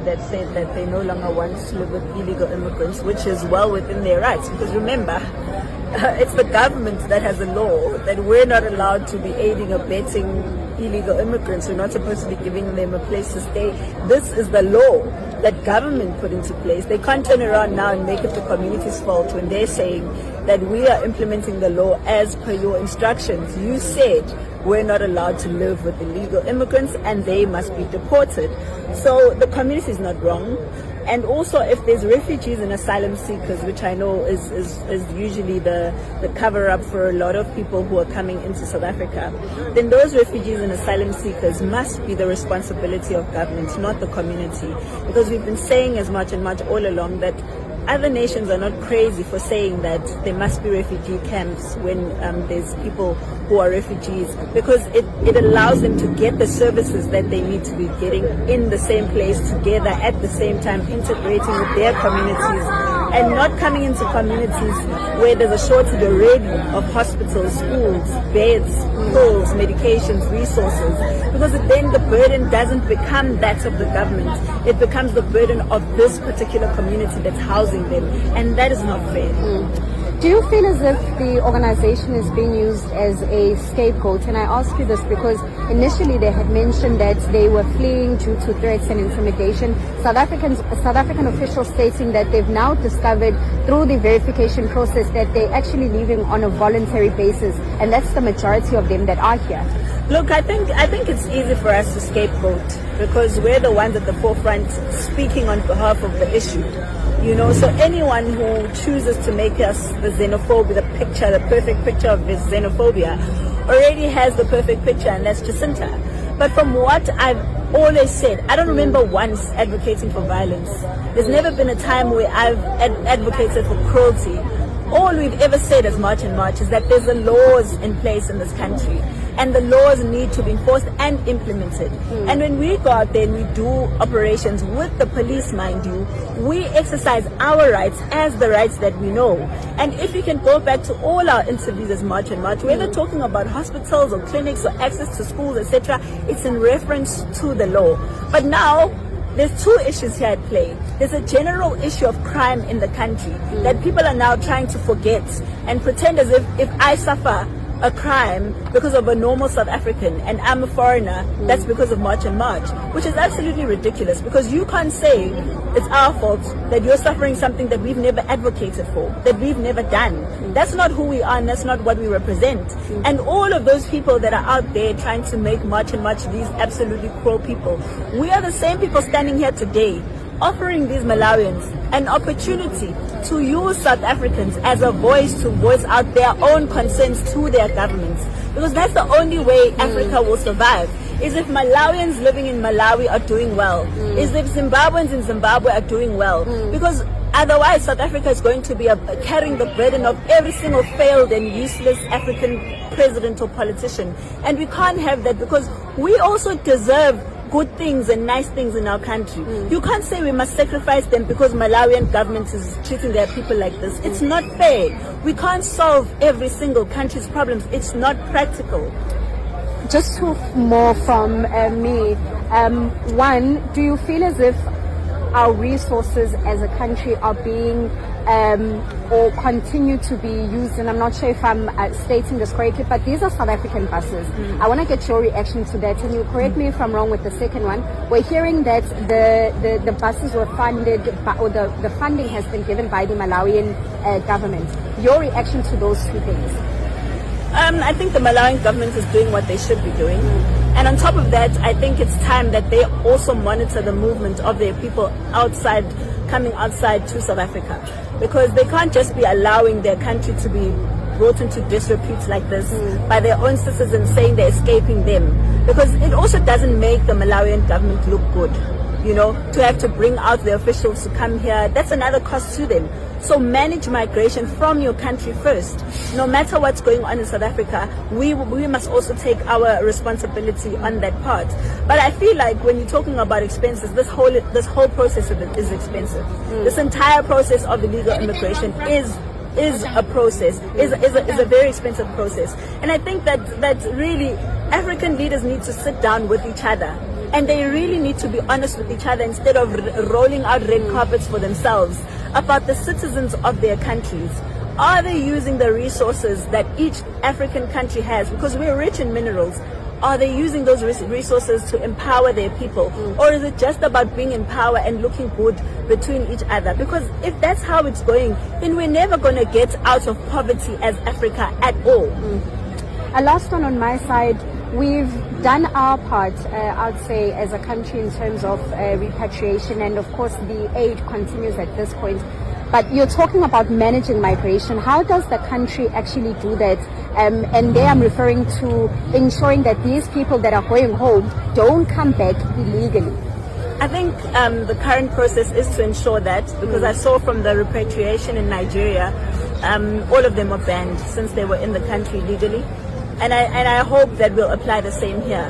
that said that they no longer want to live with illegal immigrants, which is well within their rights. Because remember, it's the government that has a law that we're not allowed to be aiding or abetting illegal immigrants. We're not supposed to be giving them a place to stay. This is the law that government put into place. They can't turn around now and make it the community's fault when they're saying that we are implementing the law as per your instructions. You said we're not allowed to live with illegal immigrants and they must be deported. So the community is not wrong. And also, if there's refugees and asylum seekers, which I know is usually the cover-up for a lot of people who are coming into South Africa, then those refugees and asylum seekers must be the responsibility of government, not the community. Because we've been saying as much and much all along that other nations are not crazy for saying that there must be refugee camps when there's people who are refugees, because it allows them to get the services that they need to be getting in the same place together at the same time, integrating with their communities and not coming into communities where there's a shortage already of hospitals, schools, beds, pills, medications, resources, because then the burden doesn't become that of the government. It becomes the burden of this particular community that's housing them, and that is not fair. Do you feel as if the organization is being used as a scapegoat? And I ask you this because initially they had mentioned that they were fleeing due to threats and intimidation. South African officials stating that they've now discovered through the verification process that they're actually leaving on a voluntary basis, and that's the majority of them that are here. Look, I think it's easy for us to scapegoat because we're the ones at the forefront speaking on behalf of the issue. You know, so anyone who chooses to make us the xenophobia, the perfect picture of this xenophobia, already has the perfect picture, and that's Jacinta. But from what I've always said, I don't remember once advocating for violence. There's never been a time where I've advocated for cruelty. All we've ever said as much and much is that there's the laws in place in this country, and the laws need to be enforced and implemented. And when we go out there and we do operations with the police, mind you, we exercise our rights as the rights that we know. And if you can go back to all our interviews as much and much, whether talking about hospitals or clinics or access to schools, etc., it's in reference to the law. But now, there's two issues here at play. There's a general issue of crime in the country that people are now trying to forget and pretend as if I suffer a crime because of a normal South African and I'm a foreigner, that's because of March and March, which is absolutely ridiculous, because you can't say it's our fault that you're suffering something that we've never advocated for, that we've never done. That's not who we are, and that's not what we represent. And all of those people that are out there trying to make March and March these absolutely cruel people, we are the same people standing here today offering these Malawians an opportunity to use South Africans as a voice to voice out their own concerns to their governments. Because that's the only way Africa will survive, is if Malawians living in Malawi are doing well, is if Zimbabweans in Zimbabwe are doing well. Because otherwise South Africa is going to be carrying the burden of every single failed and useless African president or politician. And we can't have that, because we also deserve good things and nice things in our country. You can't say we must sacrifice them because Malawian government is treating their people like this. It's not fair. We can't solve every single country's problems. It's not practical. Just two more from me. One, do you feel as if our resources as a country are being or continue to be used, and I'm not sure if I'm stating this correctly, but these are South African buses. I want to get your reaction to that, and you correct me if I'm wrong with the second one. We're hearing that the buses were funded by, or the funding has been given by the Malawian government. Your reaction to those two things? I think the Malawian government is doing what they should be doing. And on top of that, I think it's time that they also monitor the movement of their people coming outside to South Africa. Because they can't just be allowing their country to be brought into disrepute like this by their own citizens saying they're escaping them. Because it also doesn't make the Malawian government look good. You know, to have to bring out the officials to come here, that's another cost to them. So manage migration from your country first. No matter what's going on in South Africa, we must also take our responsibility on that part. But I feel like when you're talking about expenses, this whole process of it is expensive. This entire process of illegal immigration is a process, is a very expensive process. And I think that really African leaders need to sit down with each other And they really need to be honest with each other instead of rolling out red carpets for themselves about the citizens of their countries. Are they using the resources that each African country has? Because we're rich in minerals. Are they using those resources to empower their people? Or is it just about being in power and looking good between each other? Because if that's how it's going, then we're never going to get out of poverty as Africa at all. A last one on my side. We've done our part, I'd say, as a country in terms of repatriation, and of course the aid continues at this point. But you're talking about managing migration. How does the country actually do that? And there I'm referring to ensuring that these people that are going home don't come back illegally. I think the current process is to ensure that, because I saw from the repatriation in Nigeria, all of them were banned since they were in the country legally. And I hope that we'll apply the same here.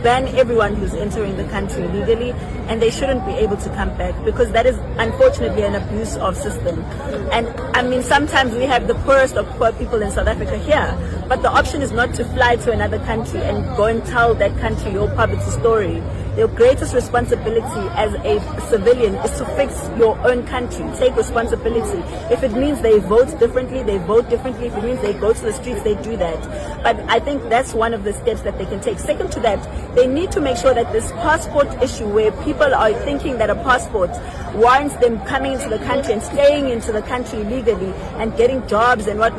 Ban everyone who's entering the country legally, and they shouldn't be able to come back, because that is unfortunately an abuse of system. And I mean, sometimes we have the poorest of poor people in South Africa here, but the option is not to fly to another country and go and tell that country your poverty story. Your greatest responsibility as a civilian is to fix your own country. Take responsibility. If it means they vote differently, they vote differently. If it means they go to the streets, they do that. But I think that's one of the steps that they can take. Second to that, they need to make sure that this passport issue, where people are thinking that a passport warrants them coming into the country and staying into the country legally and getting jobs and what,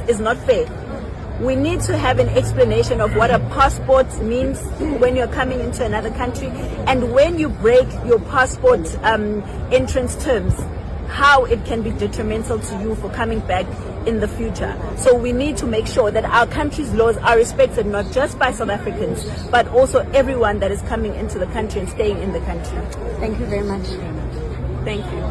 is not fair. We need to have an explanation of what a passport means when you're coming into another country, and when you break your passport entrance terms, how it can be detrimental to you for coming back in the future. So we need to make sure that our country's laws are respected, not just by South Africans, but also everyone that is coming into the country and staying in the country. Thank you very much. Thank you.